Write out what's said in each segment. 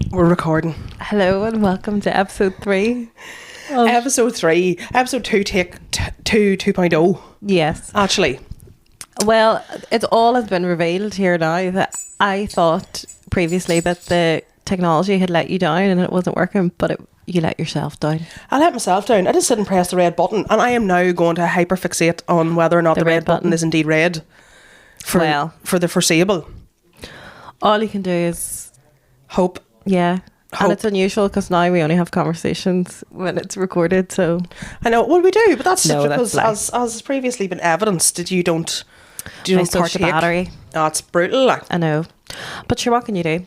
We're recording. Hello and welcome to episode 3. Episode 3. Episode 2 take 2.0. Yes. Actually. Well, it all has been revealed here now that I thought previously that the technology had let you down and it wasn't working, but you let yourself down. I let myself down. I just sit and press the red button, and I am now going to hyperfixate on whether or not the red button is indeed red for the foreseeable. All you can do is hope. Yeah. And it's unusual because now we only have conversations when it's recorded, so I know. Well, we do, but that's because as has previously been evidenced, you don't partake. The battery. Oh, it's brutal. I know. But sure, what can you do?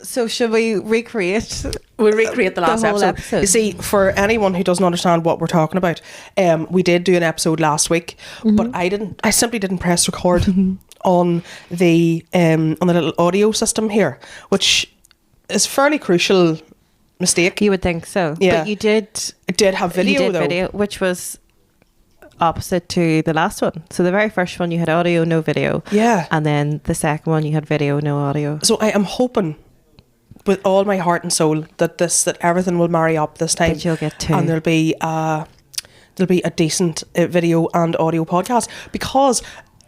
So should we recreate? We'll recreate the last episode. You see, for anyone who doesn't understand what we're talking about, we did do an episode last week, but I simply didn't press record on the little audio system here, which is a fairly crucial mistake. You would think so. Yeah. But you did. It did have video, though. Video, which was opposite to the last one. So the very first one you had audio, no video. Yeah. And then the second one you had video, no audio. So I am hoping with all my heart and soul that everything will marry up this time. That you'll get two. And there'll be a decent video and audio podcast, because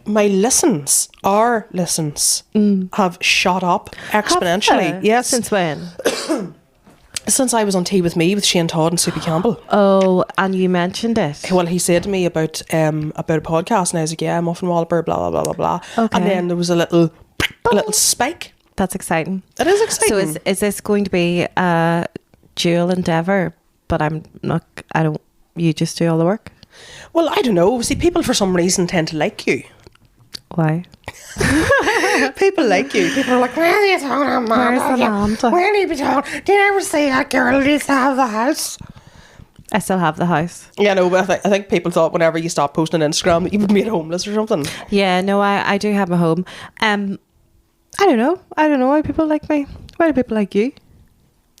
my listens have shot up exponentially. Yes. Since when? Since I was on Tea With Me with Shane Todd and Soupy Campbell. Oh, and you mentioned it. Well, he said to me about a podcast, and I was like, yeah, Muffin Walper, blah, blah, blah, blah, blah. Okay. And then there was a little spike. That's exciting. It is exciting. So is this going to be a dual endeavour, but you just do all the work? Well, I don't know. See, people for some reason tend to like you. Why? People like you. People are like, where are you talking about? Where's Amanda? Where do you be talking? Do you ever see that girl who used to have the house? I still have the house. Yeah, no, but I think people thought whenever you stopped posting on Instagram that you would be homeless or something. Yeah, no, I do have a home. I don't know why people like me. Why do people like you?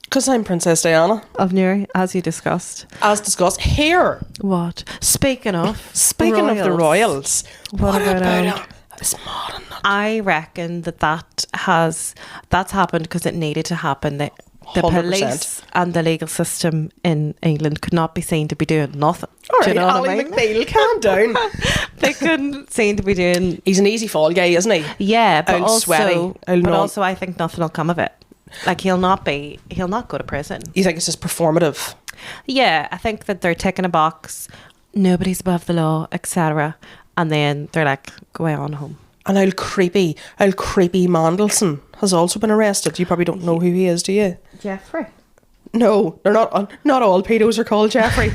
Because I'm Princess Diana of Newry, as you discussed. As discussed. Here. What? Speaking of the royals. What about this modern? I reckon that's happened because it needed to happen. The 100%. Police and the legal system in England could not be seen to be doing nothing. All right, do you know Ali what I mean? McNeil, calm down. They couldn't seem to be doing. He's an easy fall guy, isn't he? Yeah, but also I think nothing will come of it. Like he'll not go to prison. You think it's just performative? Yeah, I think that they're ticking a box. Nobody's above the law, etc. And then they're like, go on home. And old creepy Mandelson has also been arrested. You probably don't know who he is, do you? Jeffrey. No, they're not. Not all pedos are called Jeffrey.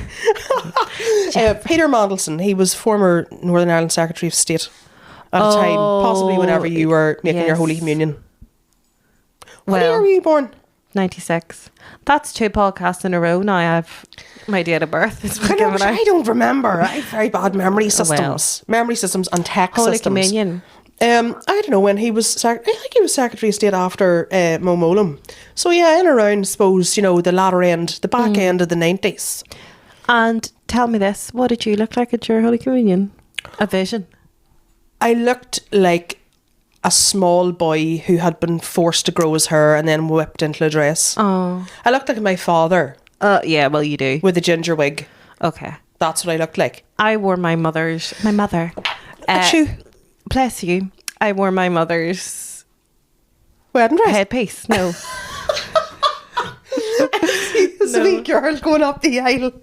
Peter Mandelson. He was former Northern Ireland Secretary of State at a time, possibly whenever you were making your Holy Communion. What year were you born? 96. That's 2 podcasts in a row now. I have my date of birth. I don't remember. I have very bad memory systems. Memory systems and tech Holy systems. Communion. I don't know when he was. I think he was Secretary of State after Mo Mowlam. So yeah, in around, I suppose, the latter end, the back end of the 90s. And tell me this: what did you look like at your Holy Communion? A vision. I looked like a small boy who had been forced to grow his hair and then whipped into a dress. Oh. I looked like my father. Yeah, well, you do. With a ginger wig. Okay. That's what I looked like. I wore my mother. Bless you. I wore my mother's wedding dress. Headpiece. No. Sweet girl going up the aisle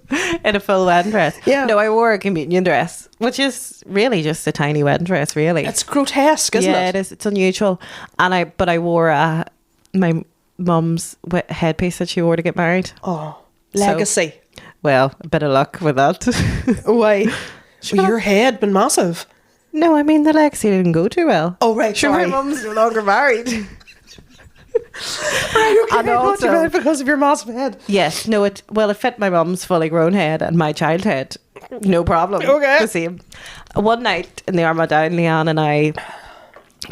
in a full wedding dress. Yeah. No, I wore a communion dress, which is really just a tiny wedding dress, really. It's grotesque, isn't it? Yeah, it is. It's unusual. And I wore my mum's headpiece that she wore to get married. Oh, legacy. So, well, a bit of luck with that. Why? Well, your head been massive. No, I mean the legacy didn't go too well. Oh, right. Sure, my mum's no longer married. Right, okay. And also, because of your massive head. Yes, no, it fit my mum's fully grown head and my child head. No problem. Okay. The same. One night in the Armagh Down, Leanne and I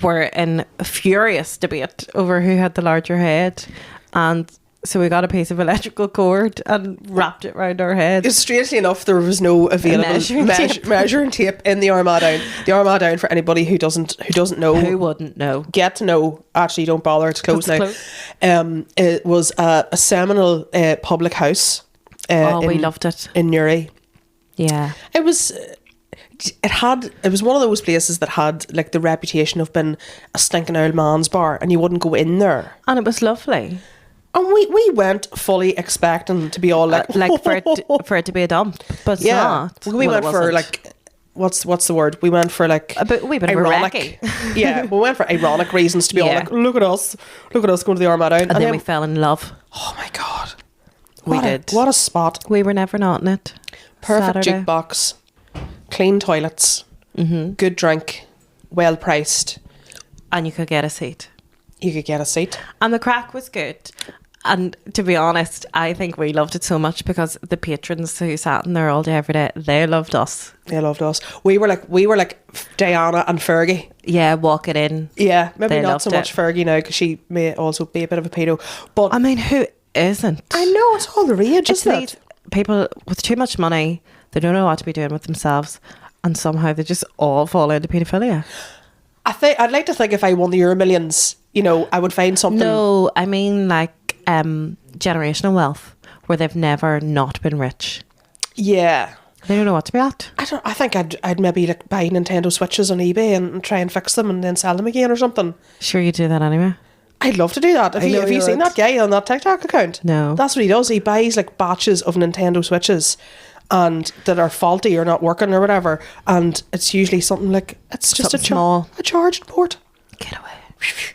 were in a furious debate over who had the larger head, and So we got a piece of electrical cord and wrapped it around our head. Strangely enough, there was no available measuring tape in the Armagh Down. The Armagh Down, for anybody who doesn't know, who wouldn't know, get to know. Actually, don't bother. It's closed now. It was a seminal public house. We loved it in Newry. Yeah, it was one of those places that had like the reputation of being a stinking old man's bar, and you wouldn't go in there. And it was lovely. And we went fully expecting to be all like for it to be a dump, but it's not. We went for like what's the word? We went for like a bit ironic. Yeah, we went for ironic reasons to be all like, look at us going to the Armagh Down, and then we fell in love. Oh my god, we did. What a spot! We were never not in it. Perfect jukebox, clean toilets, good drink, well priced, and you could get a seat. And the crack was good. And to be honest, I think we loved it so much because the patrons who sat in there all day, every day, they loved us. We were like Diana and Fergie. Yeah, walking in. Yeah, maybe not so much Fergie now because she may also be a bit of a pedo. But I mean, who isn't? I know, it's all the rage, isn't it? People with too much money, they don't know what to be doing with themselves, and somehow they just all fall into paedophilia. I'd like to think if I won the Euro Millions, I would find something. No, I mean like generational wealth where they've never not been rich. Yeah, they don't know what to be at. I think I'd maybe like buy Nintendo Switches on eBay and try and fix them and then sell them again or something. Sure, you do that anyway. I'd love to do that. Have you seen that guy on that TikTok account? No. That's what he does. He buys like batches of Nintendo Switches and that are faulty or not working or whatever, and it's usually something like it's just small, a charged port. Get away,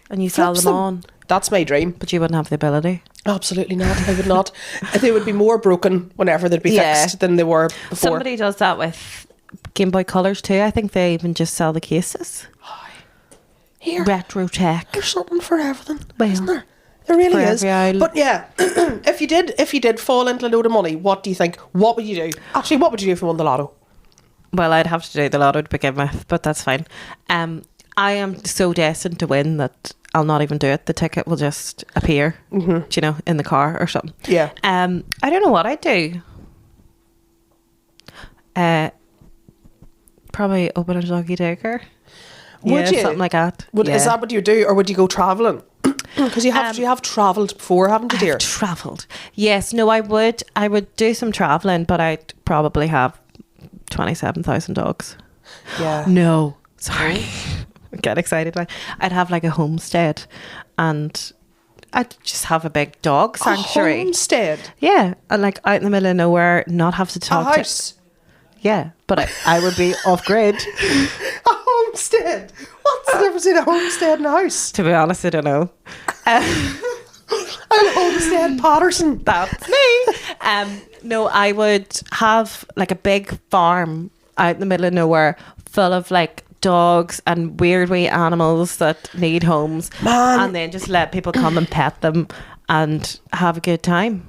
and you sell them on. That's my dream. But you wouldn't have the ability. Absolutely not. I would not. They would be more broken whenever they'd be fixed than they were before. Somebody does that with Game Boy Colors too. I think they even just sell the cases. Here, retro tech. There's something for everything, isn't there? There really is. But yeah, if you did fall into a load of money, what do you think? What would you do? Actually, what would you do if you won the lotto? Well, I'd have to do the lotto to begin with, but that's fine. I am so destined to win that I'll not even do it. The ticket will just appear, in the car or something. Yeah. I don't know what I'd do. Probably open a doggy daycare. Would you? Something like that. Is that what you do, or would you go travelling? Because you have travelled before, haven't you, dear? I've travelled. Yes. No, I would. I would do some travelling, but I'd probably have 27,000 dogs. Yeah. No. Sorry. Get excited. I'd have like a homestead, and I'd just have a big dog sanctuary. A homestead? Yeah. And like out in the middle of nowhere, not have to talk a house. Yeah, but I would be off grid. A homestead? What's the difference between a homestead and a house? To be honest, I don't know. I'm Homestead Patterson. That's me. No, I would have like a big farm out in the middle of nowhere full of like dogs and weird wee animals that need homes. Man. And then just let people come and pet them and have a good time.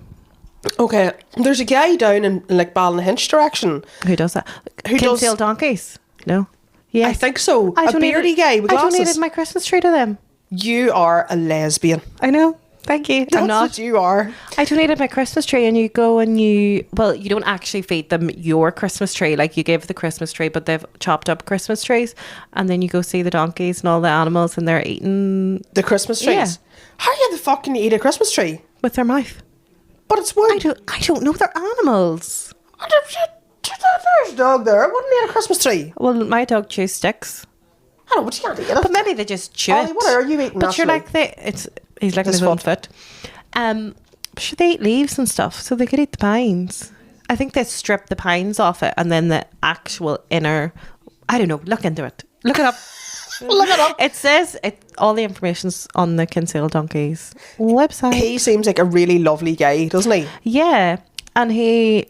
Okay, there's a guy down in like Ballinhinch direction. Who does that? Who does sell donkeys? No. Yeah, I think so. A beardy guy with glasses. I donated my Christmas tree to them. You are a lesbian. I know. Thank you. That's what you are. I donated my Christmas tree, and you go and you don't actually feed them your Christmas tree. Like you give the Christmas tree, but they've chopped up Christmas trees, and then you go see the donkeys and all the animals, and they're eating the Christmas trees. Yeah. How the fuck can you eat a Christmas tree? With their mouth. But it's wood. I don't know. They're animals. There's a dog there. It wouldn't eat a Christmas tree. Well, my dog chews sticks. I know, but you can't eat it. But maybe they just chew it. What are you eating? But you're like he's like his own foot. Should they eat leaves and stuff? So they could eat the pines. I think they strip the pines off it, and then the actual inner. I don't know. Look into it. Look it up. Look it up. It says all the information's on the Kinsale Donkeys website. He seems like a really lovely guy, doesn't he? Yeah, and he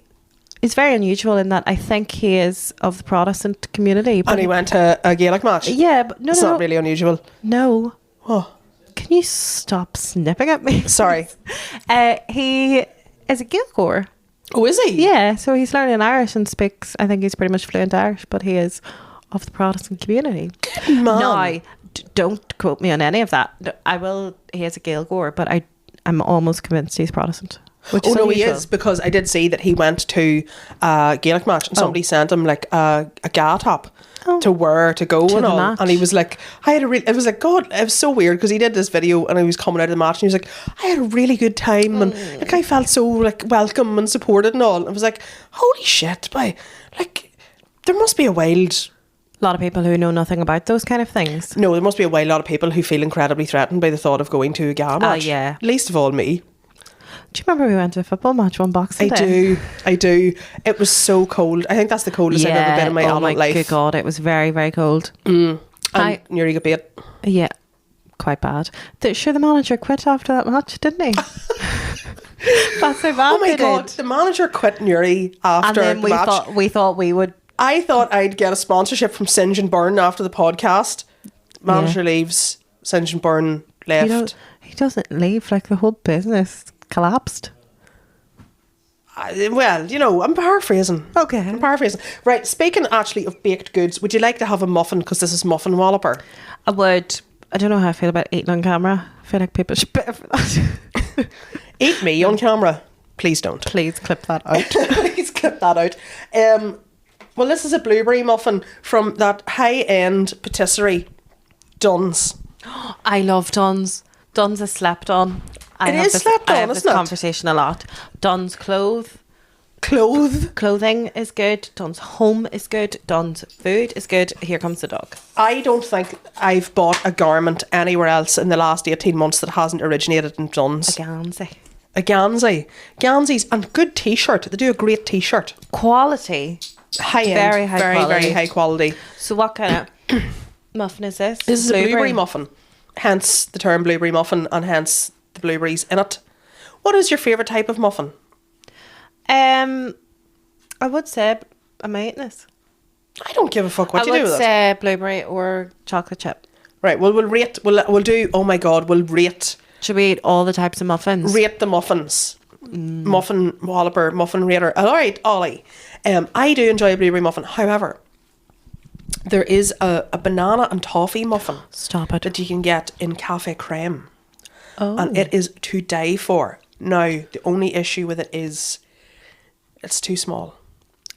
is very unusual in that I think he is of the Protestant community. And he went to a Gaelic match. Yeah, but it's not really unusual. No. Oh. Can you stop snipping at me? Sorry. He is a Gaeilgeoir. Oh, is he? Yeah, so he's learning Irish and speaks. I think he's pretty much fluent Irish, but he is of the Protestant community. Good man. Now, don't quote me on any of that. I will. He is a Gaeilgeoir, but I'm almost convinced he's Protestant. Oh no, he is, because I did see that he went to a Gaelic match and somebody sent him like a ga top to wear to go and all, match. And he was like, it was like, God, it was so weird because he did this video and he was coming out of the match and he was like, I had a really good time and like I felt so like welcome and supported and all. And I was like, holy shit, boy, like there must be a lot of people who know nothing about those kind of things. No, there must be a lot of people who feel incredibly threatened by the thought of going to a ga match. Yeah. Least of all me. Do you remember we went to a football match one Boxing Day? I do. It was so cold. I think that's the coldest I've ever been in my adult life. Oh my good God, it was very, very cold. And nearly got beat. Yeah, quite bad. Sure, the manager quit after that match, didn't he? That's so bad. Oh my God, the manager quit nearly after and then the match. We thought we would. I thought I'd get a sponsorship from Singe and Burn after the podcast. Manager leaves, Singe and Burn left. He doesn't leave, like the whole business collapsed. Well, you know, I'm paraphrasing. Okay. I'm paraphrasing. Right, speaking actually of baked goods, would you like to have a muffin? Because this is Muffin Walloper. I would. I don't know how I feel about eating on camera. I feel like people should pay for that. Eat me on camera. Please don't. Please clip that out. Please clip that out. Well, this is a blueberry muffin from that high-end patisserie, Dunn's. I love Dunn's. Dunn's is slept on. I have this conversation a lot. Dunn's clothing is good. Dunn's home is good. Dunn's food is good. Here comes the dog. I don't think I've bought a garment anywhere else in the last 18 months that hasn't originated in Dunn's. A Gansey. And good t-shirt. They do a great t-shirt. Quality. High end. Very high quality. So what kind of muffin is this? This is a blueberry muffin. Hence the term blueberry muffin and hence the blueberries in it. What is your favourite type of muffin? I would say a mayonnaise. I don't give a fuck what you do with it. I would say blueberry or chocolate chip. Right, well we'll rate, we'll do, oh my God, we'll rate. Should we eat all the types of muffins? Rate the muffins. Muffin Walloper, muffin rater. Alright, Ollie. I do enjoy a blueberry muffin. However, there is a banana and toffee muffin. Stop it. That you can get in Cafe Creme. Oh. And it is to die for. Now, the only issue with it is it's too small.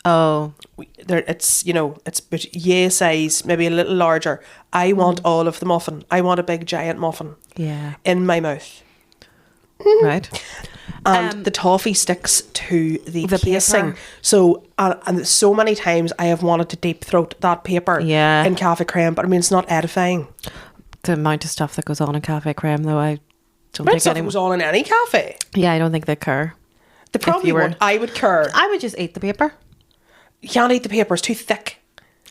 Oh. It's, you know, it's yay size, maybe a little larger. I want all of the muffin. I want a big giant muffin. Yeah. In my mouth. Right. And the toffee sticks to the casing. Paper. So, and so many times I have wanted to deep throat that paper in Cafe Creme, but I mean, it's not edifying. The amount of stuff that goes on in Cafe Creme, though, I don't think stuff goes on in any cafe. Yeah, I don't think they care. They probably would. I would care. I would just eat the paper. You can't eat the paper, it's too thick.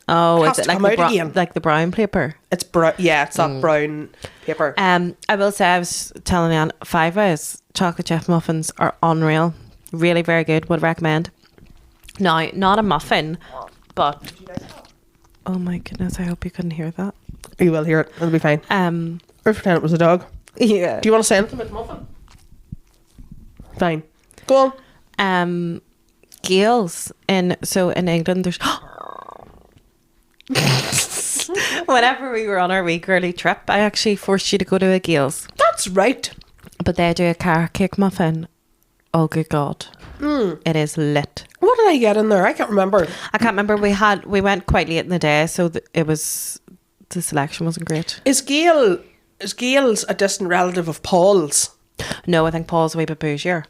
Oh, is it like the brown paper? It's brown. Yeah, it's that brown paper. I will say, I was telling Anne, Five Eyes chocolate chip muffins are unreal. Really very good. Would recommend. Now, not a muffin, but oh my goodness, I hope you couldn't hear that. You will hear it. It'll be fine. Or pretend it was a dog. Yeah. Do you want to say anything about the muffin? Fine. Go on. Gales in England there's whenever we were on our wee girly trip, I actually forced you to go to a Gales. That's right. But they do a carrot cake muffin. Oh good God. It is lit. What did I get in there? I can't remember. We went quite late in the day, so the selection wasn't great. Is Gales a distant relative of Paul's? No, I think Paul's a wee bit bougier.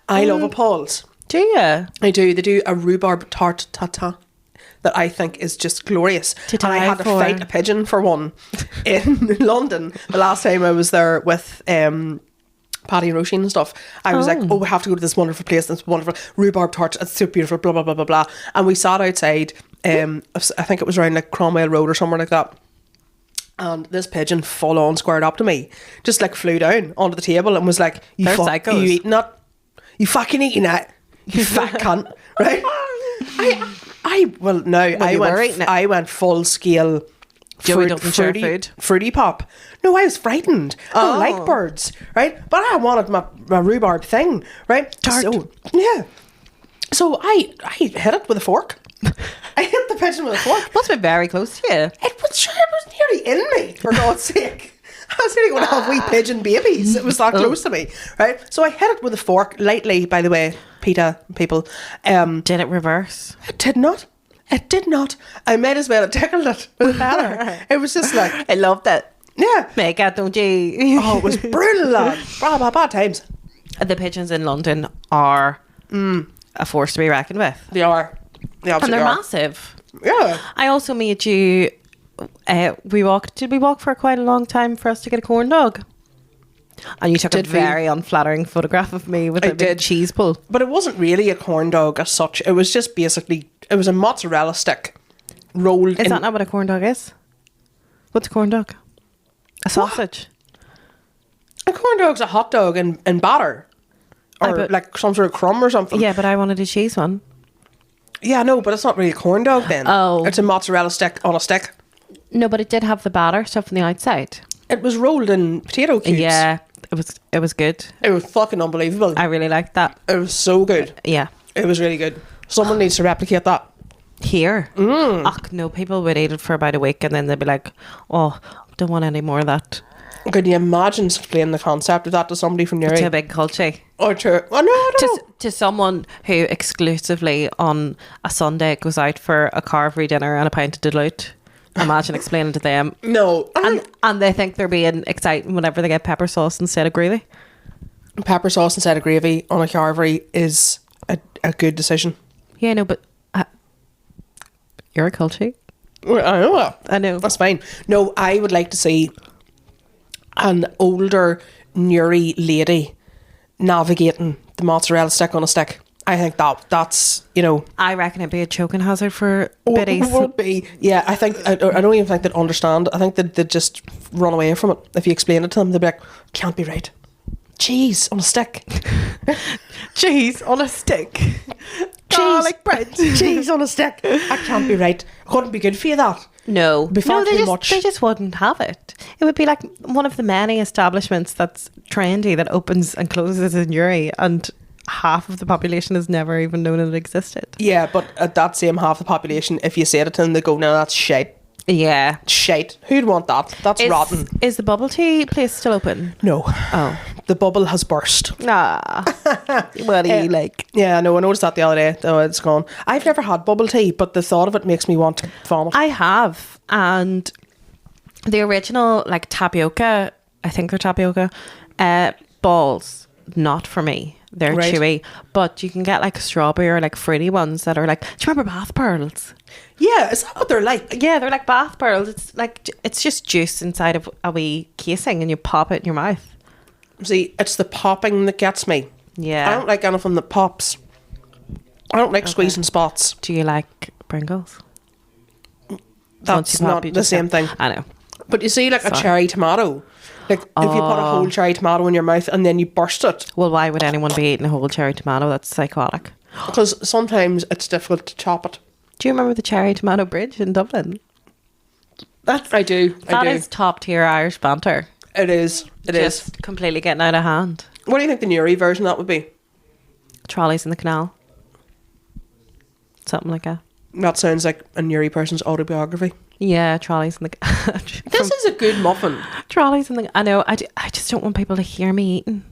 I love a Paul's. Do you? I do. They do a rhubarb tart tatin that I think is just glorious. And I had to fight a pigeon for one in London the last time I was there with Paddy and Roisin and stuff. I was like, we have to go to this wonderful place, this wonderful rhubarb tart, it's so beautiful, blah, blah, blah, blah, blah. And we sat outside, I think it was around like Cromwell Road or somewhere like that. And this pigeon full on squared up to me, just like flew down onto the table and was like, you eating that? You fucking eating that? You fat cunt, right? I went full scale fruity pop. No, I was frightened. I don't like birds, right? But I wanted my rhubarb thing, right? Tart. So, yeah. So I hit it with a fork. I hit the pigeon with a fork. Must have been very close to you. It was nearly in me, for God's sake. I was nearly going to have wee pigeon babies. It was that close to me, right? So I hit it with a fork lightly, by the way, PETA people. Did it reverse? It did not. It did not. I might as well have tickled it with a feather. It was just like... I loved it. Yeah. Make it, don't you? Oh, it was brutal, lad. Bad times. The pigeons in London are a force to be reckoned with. They are. They and they're are. massive. Yeah. I also made you... Did we walk for quite a long time for us to get a corn dog? And you took a very unflattering photograph of me with a big cheese pull. But it wasn't really a corn dog as such. It was just basically... It was a mozzarella stick rolled in... Is that not what a corn dog is? What's a corn dog? A sausage? What? A corn dog's a hot dog in batter. Or like some sort of crumb or something. Yeah, but I wanted a cheese one. Yeah, no, but it's not really a corn dog then. Oh. It's a mozzarella stick on a stick. No, but it did have the batter stuff on the outside. It was rolled in potato cubes. Yeah, it was good. It was fucking unbelievable. I really liked that. It was so good. Yeah. It was really good. Someone needs to replicate that. Here? Ach, no, people would eat it for about a week and then they'd be like, oh, don't want any more of that. Can you imagine explaining the concept of that to somebody from Newry? To a big culture. Or to... Oh, no, I don't know. To someone who exclusively on a Sunday goes out for a carvery dinner and a pint of Deloitte. Imagine explaining to them. No. And they think they're being exciting whenever they get pepper sauce instead of gravy. Pepper sauce instead of gravy on a carvery is a good decision. Yeah, no, but you're a culture. Well, I know that. I know. That's fine. No, I would like to see an older Newry lady navigating the mozzarella stick on a stick. I think that's, you know... I reckon it'd be a choking hazard for biddies. It would be. Yeah, I don't even think they'd understand. I think they'd just run away from it. If you explain it to them, they'd be like, can't be right. Cheese on a stick. Cheese on a stick. Garlic bread. Cheese on a stick. That can't be right. It couldn't be good for you, that. No. It'd be far too much. They just wouldn't have it. It would be like one of the many establishments that's trendy that opens and closes in Newry, and half of the population has never even known it existed. Yeah, but at that same half the population, if you say it to them, they go, no, that's shite. Yeah. Shite. Who'd want that? That's rotten. Is the bubble tea place still open? No. Oh. The bubble has burst. Ah. What do you like? Yeah, no, I noticed that the other day. Oh, it's gone. I've never had bubble tea, but the thought of it makes me want to vomit. I have. And the original, like, tapioca, I think they're tapioca, balls, not for me. They're chewy. But you can get, like, strawberry or, like, fruity ones that are like... Do you remember bath pearls? Yeah, is that what they're like? Yeah, they're like bath pearls. It's like... It's just juice inside of a wee casing and you pop it in your mouth. See, it's the popping that gets me. Yeah. I don't like anything that pops. I don't like squeezing spots. Do you like Pringles? That's not the same thing. I know. But you see, like a cherry tomato. Like, if you put a whole cherry tomato in your mouth and then you burst it. Well, why would anyone be eating a whole cherry tomato? That's psychotic. Because sometimes it's difficult to chop it. Do you remember the cherry tomato bridge in Dublin? I do. That is top tier Irish banter. It is. It is. Just completely getting out of hand. What do you think the Newry version of that would be? Trolleys in the canal. Something like that. That sounds like a Newry person's autobiography. Yeah, trolleys in the... This is a good muffin. Trolleys in the... I know. I just don't want people to hear me eating.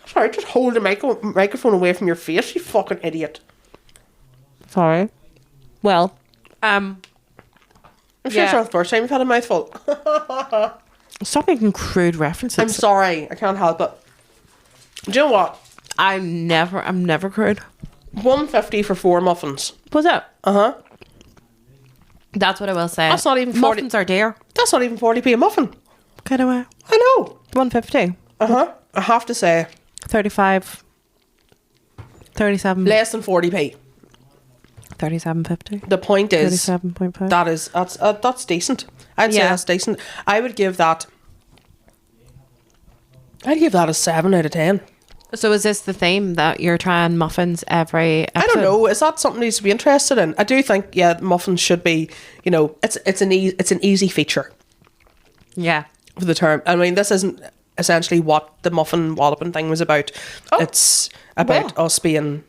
Sorry, just hold the microphone away from your face, you fucking idiot. Sorry. Well, I'm sure it's not the first time you've had a mouthful. Stop making crude references. I'm sorry, I can't help it. Do you know what? I'm never crude. $1.50 for 4 muffins. Was it? Uh-huh. That's what I will say. That's not even 40. Muffins are dear. That's not even 40p a muffin. Get away. I know. 150. Uh-huh. I have to say. 35. 37. Less than 40p. 37.50. The point is 37.5. that's decent. I'd say that's decent. I would give that a 7 out of 10. So is this the theme that you're trying muffins every episode? I don't know. Is that something needs to be interested in? I do think muffins should be, it's an easy feature. Yeah. For the term. I mean, this isn't essentially what the muffin walloping thing was about. Oh. It's about us being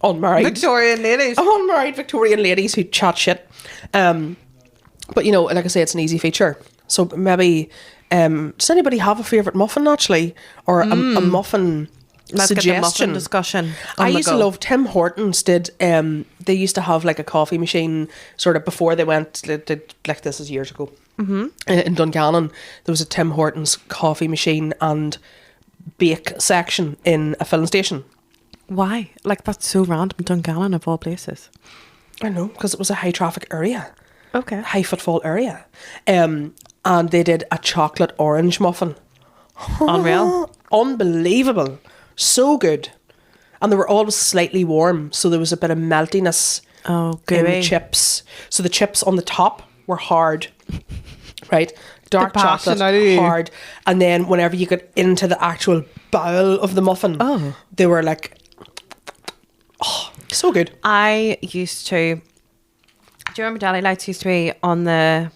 unmarried Victorian ladies. Unmarried Victorian ladies who chat shit. But like I say, it's an easy feature. So maybe Does anybody have a favourite muffin actually, or a muffin? Let's suggestion. get the muffin discussion. I used to love Tim Hortons. Did they used to have like a coffee machine sort of before they went? Did, like this is years ago. In Dungannon, there was a Tim Hortons coffee machine and bake section in a filling station. Why? Like that's so random. Dungannon of all places. I know, because it was a high traffic area. Okay. High footfall area. And they did a chocolate orange muffin. Unreal. Unbelievable. So good. And they were always slightly warm, so there was a bit of meltiness in the chips. So the chips on the top were hard, right? Dark chocolate, hard. And then whenever you got into the actual bowl of the muffin, they were like, so good. I used to... Do you remember Deli Lights used to be in the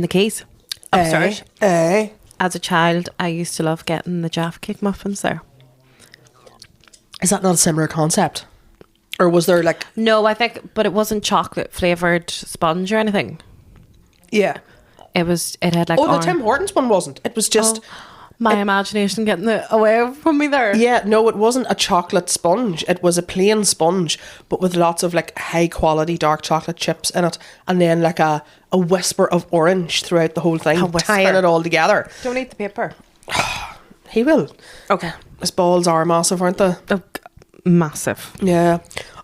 quays upstairs? As a child, I used to love getting the Jaffa Cake muffins there. Is that not a similar concept? Or was there like... No, I think... But it wasn't chocolate flavoured sponge or anything. Yeah. It had like... Oh, the Tim Hortons one wasn't. It was just... My imagination getting away from me there. Yeah, no, it wasn't a chocolate sponge. It was a plain sponge, but with lots of like high quality dark chocolate chips in it, and then like a whisper of orange throughout the whole thing, tying it all together. Don't eat the paper. He will. Okay. His balls are massive, aren't they? Oh, massive. Yeah.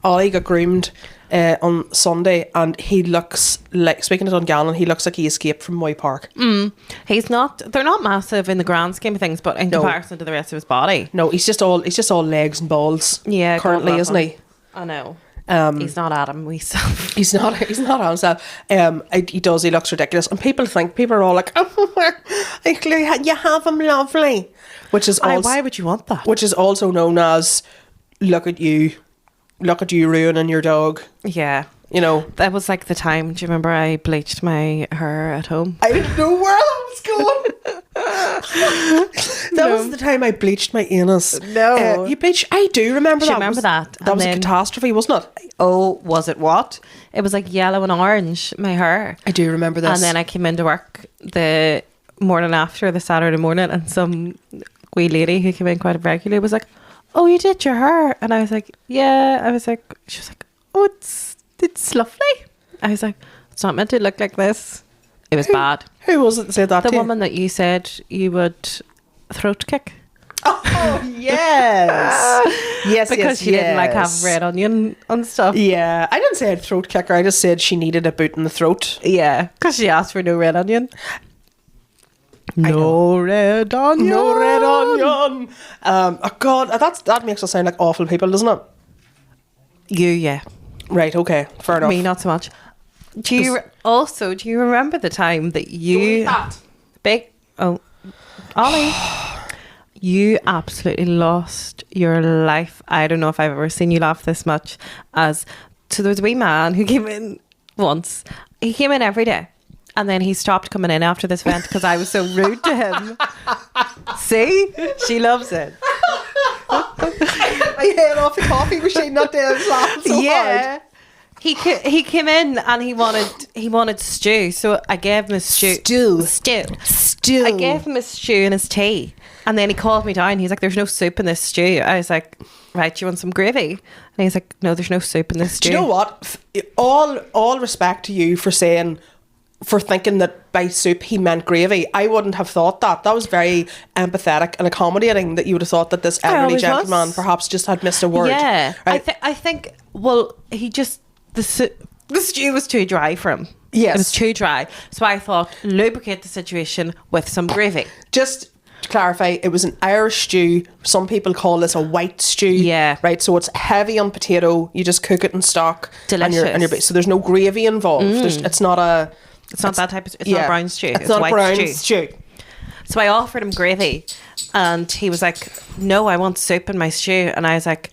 Ollie got groomed on Sunday, and he looks like, speaking of Dungannon, he looks like he escaped from Moy Park. He's not. They're not massive in the grand scheme of things, but in comparison to the rest of his body, no, he's just all legs and balls. Yeah, currently, isn't he? I know. He's not Adam. He's not himself. He does. He looks ridiculous, and people are all like, "Oh, you have him lovely," which is also, why would you want that? Which is also known as, look at you ruining your dog. Yeah. You know, that was like the time. Do you remember I bleached my hair at home? I didn't know where that was going. That was the time I bleached my anus. No, you bleached. I do remember that. Remember that? That was a catastrophe, wasn't it? Oh, was it what? It was like yellow and orange. My hair. I do remember this. And then I came into work the morning after, the Saturday morning, and some wee lady who came in quite regularly was like, "Oh, you did your hair?" And I was like, "Yeah." I was like, she was like, "Oh, it's lovely." I was like, "It's not meant to look like this." It was bad. Who was it that said that? The woman that you said you would throat kick. Oh yes, yes, because she didn't like have red onion and stuff. Yeah, I didn't say I'd throat kick her. I just said she needed a boot in the throat. Yeah, because she asked for no red onion. No red onion. No red onion. Oh God, that makes us sound like awful people, doesn't it? Yeah. Right. Okay. Fair enough. Me, not so much. Do you remember the time that you Ollie, you absolutely lost your life? I don't know if I've ever seen you laugh this much. So there was a wee man who came in once. He came in every day. And then he stopped coming in after this event because I was so rude to him. See? She loves it. I head off the coffee machine, not there, laughing so hard. He came in and he wanted stew, so I gave him a stew. I gave him a stew and his tea, and then he called me down. He's like, "There's no soup in this stew." I was like, "Right, you want some gravy?" And he's like, "No, there's no soup in this stew." Do you know what? All respect to you for thinking that by soup he meant gravy. I wouldn't have thought that. That was very empathetic and accommodating, that you would have thought that this elderly gentleman perhaps just had missed a word. Yeah, right? I think. Well, he just the stew was too dry for him. Yes, it was too dry. So I thought, lubricate the situation with some gravy. Just to clarify, it was an Irish stew. Some people call this a white stew. Yeah, right. So it's heavy on potato. You just cook it in stock. Delicious. So there's no gravy involved. It's not that type of. It's not a brown stew. It's not a brown stew. So I offered him gravy, and he was like, "No, I want soup in my stew." And I was like,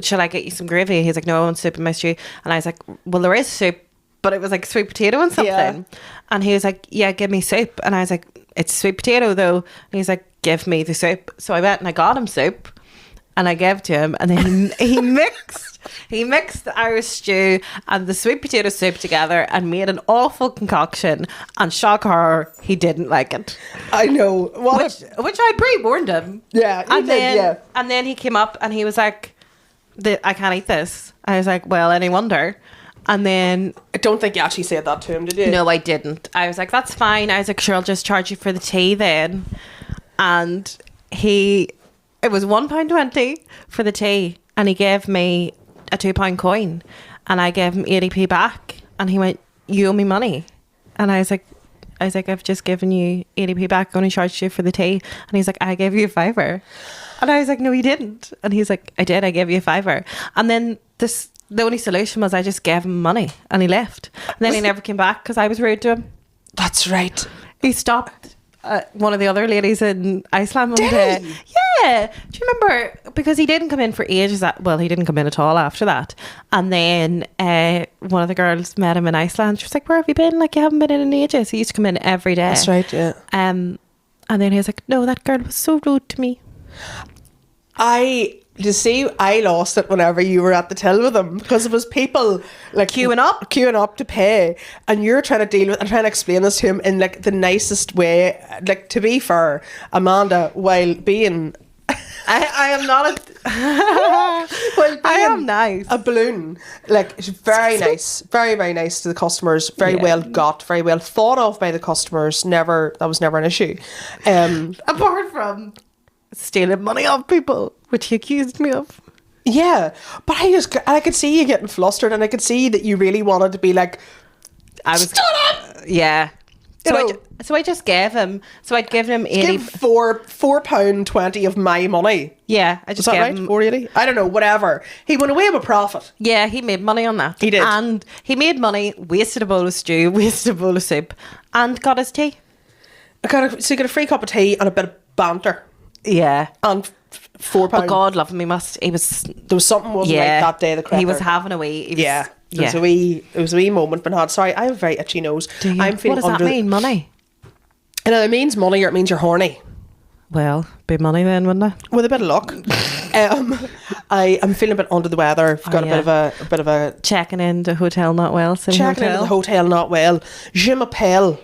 "Shall I get you some gravy?" He's like, "No, I want soup in my stew." And I was like, "Well, there is soup, but it was like sweet potato and something." Yeah. And he was like, "Yeah, give me soup." And I was like, "It's sweet potato though." And he's like, "Give me the soup." So I went and I got him soup, and I gave to him, and then he mixed the Irish stew and the sweet potato soup together and made an awful concoction, and shock horror, he didn't like it. I know. Which I pre-warned him. Yeah, and then he came up and he was like, I can't eat this. I was like, well, any wonder. And then... I don't think you actually said that to him, did you? No, I didn't. I was like, that's fine. I was like, sure, I'll just charge you for the tea then. And it was £1.20 for the tea. And he gave me a £2 coin. And I gave him 80p back. And he went, you owe me money. And I was like, I've just given you 80p back. I only charged you for the tea. And he's like, I gave you a £5. And I was like, no, you didn't. And he's like, I did. I gave you a £5. And then the only solution was I just gave him money, and he left. And then he never came back because I was rude to him. That's right. He stopped one of the other ladies in Iceland one day. Yeah. Do you remember? Because he didn't come in for ages. He didn't come in at all after that. And then one of the girls met him in Iceland. She was like, where have you been? Like, you haven't been in ages. He used to come in every day. That's right, yeah. And then he was like, no, that girl was so rude to me. You see, I lost it whenever you were at the till with them, because it was people like queuing up to pay, and you're trying to deal with and trying to explain this to him in like the nicest way. Like, to be fair, Amanda, while being I am not I am nice. A balloon. Like, very nice. Very, very nice to the customers. Very well got, very well thought of by the customers. That was never an issue. Apart from stealing money off people, which he accused me of. Yeah, but I could see you getting flustered, and I could see that you really wanted to be like, shut up! Yeah. So I just gave him. So I'd given him 80. Give £4.20 of my money. Yeah, I just gave him $4.80. I don't know, whatever. He went away with a profit. Yeah, he made money on that. He did, and he made money. Wasted a bowl of stew, wasted a bowl of soup, and got his tea. So you got a free cup of tea and a bit of banter. Yeah, and £4. But God love him, there was something wasn't right that day. He was having a wee. It was a wee moment. But sorry, I have a very itchy nose. I'm feeling. What does that mean? Money? And it means money, or it means you're horny. Well, big money then, wouldn't it? With a bit of luck. I'm feeling a bit under the weather. I've got a bit of a checking in the hotel not well. Checking into the hotel not well. Je m'appelle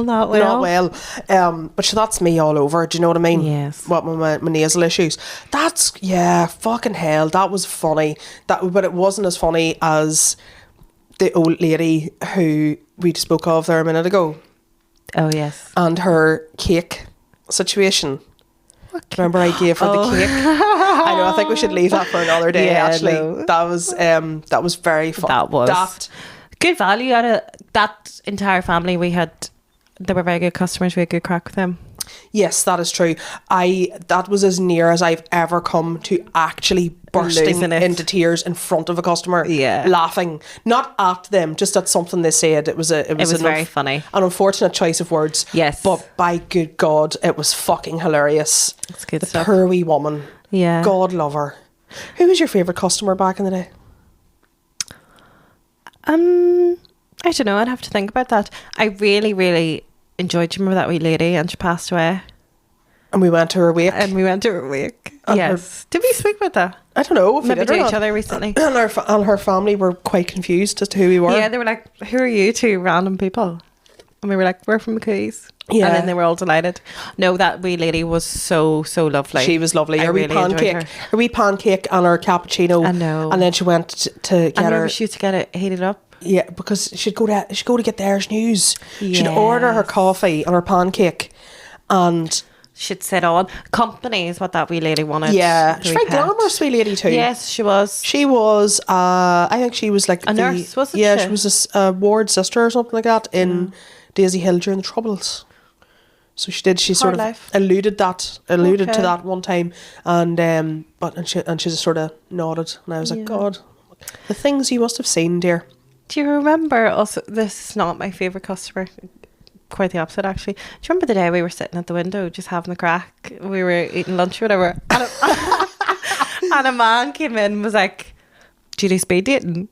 not well. But that's me all over. Do you know what I mean? Yes. What my nasal issues. That's fucking hell. That was funny. But it wasn't as funny as the old lady who we spoke of there a minute ago. Oh yes. And her cake situation. Remember, I gave her the cake. I know. I think we should leave that for another day. Actually, no. That was very fun. That was good value out of that entire family. They were very good customers. We had good crack with them. Yes, that is true. That was as near as I've ever come to actually bursting into tears in front of a customer. Yeah, laughing, not at them, just at something they said. It was very funny. An unfortunate choice of words. Yes, but by good God, it was fucking hilarious. It's good the stuff. Poor wee woman. Yeah, God love her. Who was your favourite customer back in the day? I don't know. I'd have to think about that. I really, really enjoyed. Do you remember that wee lady? And she passed away. And we went to her wake. Yes. Did we speak about that? I don't know. Maybe to each other recently. And her family were quite confused as to who we were. Yeah, they were like, "Who are you two random people?" And we were like, "We're from McCoy's." Yeah. And then they were all delighted. No, that wee lady was so lovely. She was lovely. Her wee pancake and her cappuccino. I know. And then she went to get her. She used to get it heated up. Yeah, because she'd go to get the Irish News. Yes. She'd order her coffee and her pancake, and she'd sit on. Company is what that wee lady wanted. Yeah, she's a very glamorous wee lady too. Yes, she was. She was. I think she was like a nurse, wasn't she? Yeah, she was a ward sister or something like that in Daisy Hill during the Troubles. So she did. She sort of alluded to that one time, and she just sort of nodded, and I was like, God, the things you must have seen, dear. Do you remember also, this is not my favourite customer, quite the opposite actually. Do you remember the day we were sitting at the window just having the crack? We were eating lunch or whatever. And a man came in and was like, "Do you do speed dating?"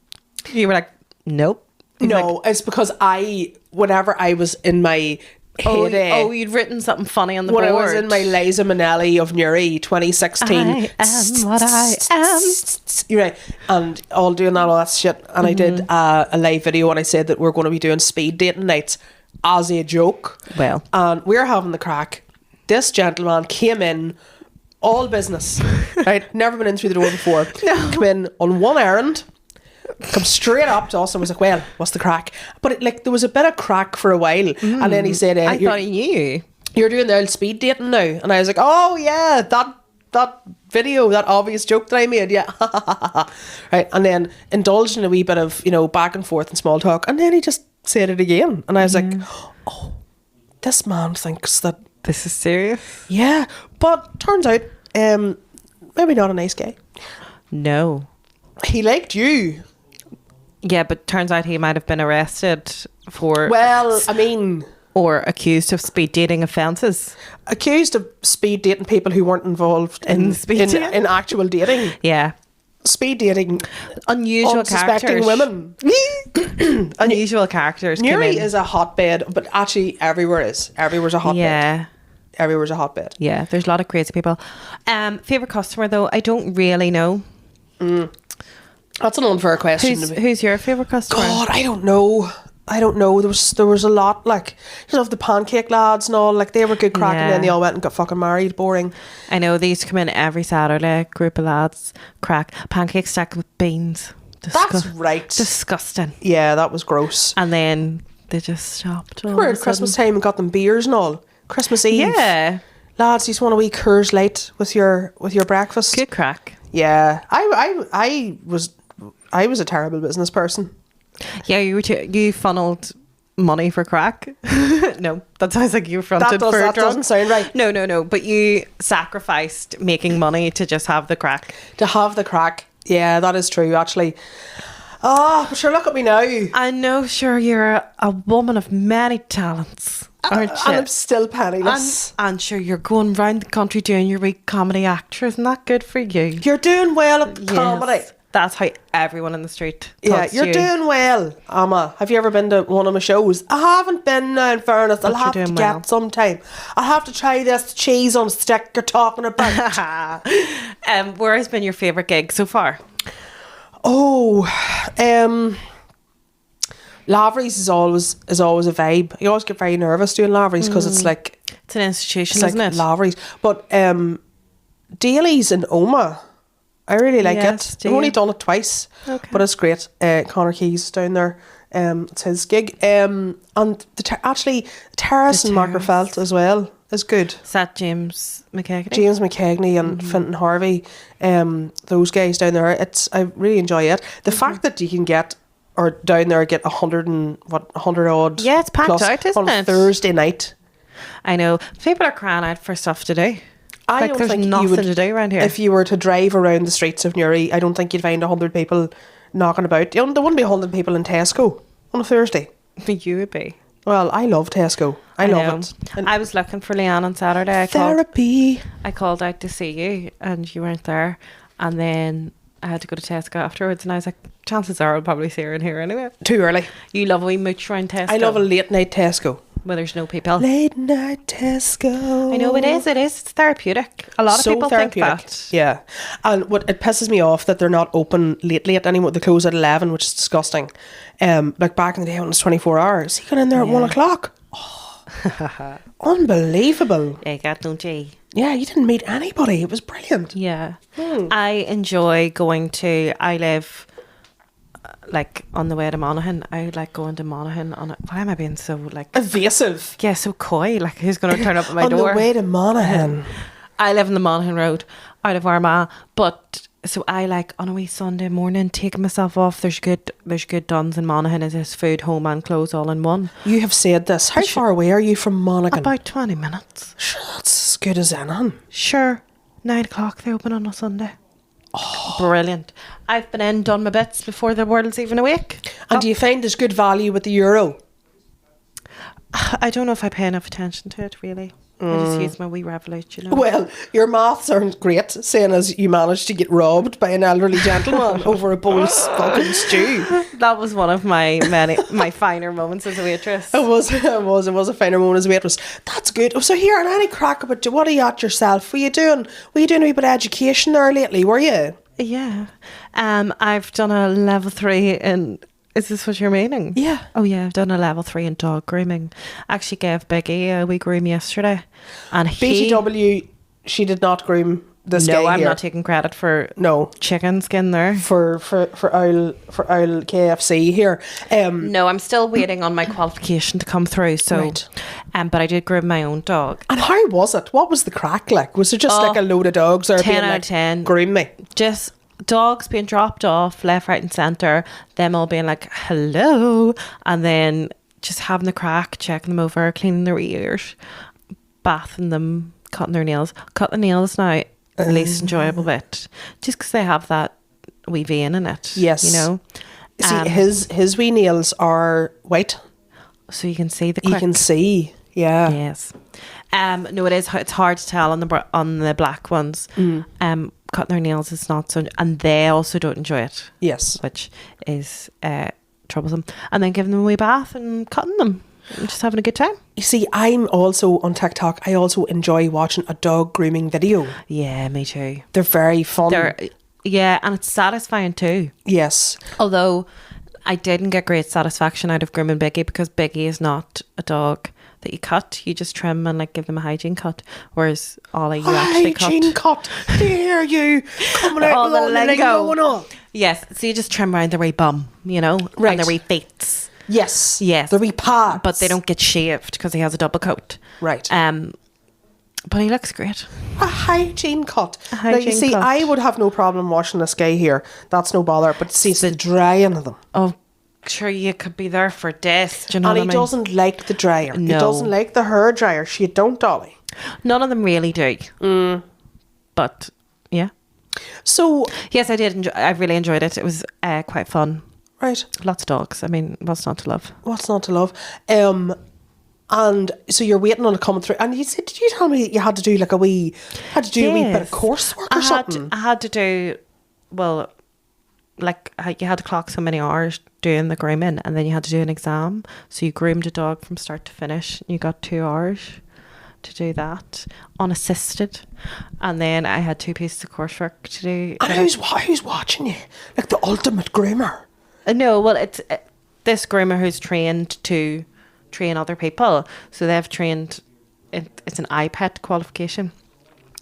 You were like, "Nope." No, it's because whenever I was in my heyday. Oh, you'd written something funny on the when board. I was in my Liza Minnelli of Newry 2016. I am what I am. You're right. And all doing all that shit. And I did a live video and I said that we're going to be doing speed dating nights as a joke. Well. And we're having the crack. This gentleman came in, all business. Right? Never been in through the door before. No. Come in on one errand. Come straight up to us and was like, well, what's the crack? But there was a bit of crack for a while. And then he said, I thought he knew. You're doing the old speed dating now. And I was like, oh yeah, that video, that obvious joke that I made, yeah. Right. And then indulged in a wee bit of, back and forth and small talk. And then he just said it again. And I was like, oh, this man thinks that this is serious. Yeah. But turns out, maybe not a nice guy. No. He liked you. Yeah, but turns out he might have been arrested for... Well, I mean... Or accused of speed dating offences. Accused of speed dating people who weren't involved in actual dating. Yeah. Speed dating unusual unsuspecting characters. Women. Unusual characters. Newry is a hotbed, but actually everywhere is. Everywhere's a hotbed. Yeah. Everywhere's a hotbed. Yeah, there's a lot of crazy people. Favourite customer though, I don't really know. That's an unfair question. Who's your favourite customer? God, I don't know. There was a lot, the pancake lads and all, they were good crack, and then they all went and got fucking married. Boring. I know, they used to come in every Saturday, group of lads, crack, pancakes stacked with beans. That's right. Disgusting. Yeah, that was gross. And then they just stopped. We're at Christmas time and got them beers and all. Christmas Eve. Yeah. Lads, you just want a wee Coors Light with your breakfast. Good crack. Yeah. I was a terrible business person. Yeah, you funneled money for crack. No, that sounds like you fronted for that drugs. Doesn't sound right. No, but you sacrificed making money to just have the crack. To have the crack. Yeah, that is true, actually. Oh, but sure, look at me now. I know, sure, you're a woman of many talents, aren't you? And I'm still penniless. And sure, you're going round the country doing your wee comedy actor. Isn't that good for you? You're doing well at comedy. That's how everyone in the street talks to you. Doing well, Amma. Have you ever been to one of my shows? I haven't been now, in fairness. But I'll have to get sometime. I'll have to try this cheese on stick you're talking about. Where has been your favourite gig so far? Oh, Lavery's is always a vibe. You always get very nervous doing Lavery's because it's an institution, isn't it? Lavery's. But Daly's in Oma, I really like it. I've only done it twice, but it's great. Connor Keys down there. It's his gig. And the Terrace in Markerfelt as well is good. Is that James McKegney? James McKegney and Fintan Harvey. Those guys down there. I really enjoy it. The fact that you can get down there get 100 odd. Yeah, it's packed out, isn't it? On a Thursday night. I know. People are crying out for stuff to do. I don't think nothing you would, to do around here. If you were to drive around the streets of Newry, I don't think you'd find 100 people knocking about. There wouldn't be 100 people in Tesco on a Thursday. You would be. Well, I love Tesco. I love it. And I was looking for Leanne on Saturday. I called out to see you and you weren't there. And then I had to go to Tesco afterwards and I was like, chances are I'll probably see her in here anyway. Too early. You love a wee mooch around Tesco. I love a late night Tesco. Where there's no people. Late night Tesco. I know it is. It's therapeutic. A lot of people think that. Yeah. And it pisses me off that they're not open late anymore. They close at 11, which is disgusting. Back in the day when it was 24 hours. He got in there at 1 o'clock. Oh. Unbelievable. Yeah, got don't you? Yeah, you didn't meet anybody. It was brilliant. Yeah. I enjoy going to, I live on the way to Monaghan. I like going to Monaghan why am I being so evasive? Yeah, so coy. Who's going to turn up at my door? On the way to Monaghan. I live in the Monaghan Road out of Armagh, but so I on a wee Sunday morning taking myself off. There's good duns in Monaghan. Is this food, home and clothes all in one. You have said this. How far away are you from Monaghan? About 20 minutes. Sure, that's as good as anything. Sure. 9 o'clock they open on a Sunday. Oh. Brilliant. I've been in, done my bits before the world's even awake. And do you find there's good value with the euro? I don't know if I pay enough attention to it, really. I just used my wee Revolut, you know. Well, your maths aren't great, seeing as you managed to get robbed by an elderly gentleman over a bowl of fucking stew. That was one of my finer moments as a waitress. It was a finer moment as a waitress. That's good. Oh, so here, and any crack about what are you at yourself? Were you doing a wee bit of education there lately, were you? Yeah. I've done a level 3 in... Is this what you're meaning? Yeah. Oh, yeah. I've done a level 3 in dog grooming. I actually gave Biggie a wee groom yesterday. And BTW, she did not groom this guy No, I'm here. not taking credit for No chicken skin there. For owl KFC here. No, I'm still waiting on my qualification to come through. So, right. But I did groom my own dog. And how was it? What was the crack like? Was it just like a load of dogs there 10 being out like, of 10. groom me? Just dogs being dropped off left, right and centre, them all being like hello, and then just having the crack, checking them over, cleaning their ears, bathing them, cutting their nails. Cut the nails now, the least enjoyable bit, just because they have that wee vein in it. Yes, you know. See, his wee nails are white, so you can see the. You can see, yeah. Yes. No, it's hard to tell on the black ones. Cutting their nails is not so, and they also don't enjoy it. Yes, which is troublesome. And then giving them a wee bath and cutting them, and just having a good time. You see, I'm also on TikTok. I also enjoy watching a dog grooming video. Yeah, me too. They're very fun. Yeah, and it's satisfying too. Yes. Although I didn't get great satisfaction out of grooming Biggie, because Biggie is not a dog that you cut. You just trim and like give them a hygiene cut, whereas Ollie you actually cut. Hygiene cut. Do you hear you coming out all with the all lingo going on? Yes, so you just trim around their wee bum, you know, right, and their wee feet. Yes, yes, their wee pads, but they don't get shaved because he has a double coat. Right. But he looks great. A hygiene cut. Now you see, I would have no problem washing this guy here. That's no bother. But see, it's the drying of them. Oh, sure, you could be there for days. Do you know and what I mean? He doesn't like the dryer. No. He doesn't like the hair dryer. She don't, Dolly. None of them really do. But yeah. So yes, I did. I really enjoyed it. It was quite fun. Right. Lots of dogs. I mean, what's not to love? What's not to love? And so you're waiting on it coming through. And you said, did you tell me that you had to do like a wee bit of coursework or something? I had to do, well, like you had to clock so many hours doing the grooming, and then you had to do an exam. So you groomed a dog from start to finish. You got 2 hours to do that unassisted, and then I had 2 pieces of coursework to do. And who's watching you? Like the ultimate groomer? No, well, it's this groomer who's trained to train other people. So they've trained. It's an IPET qualification.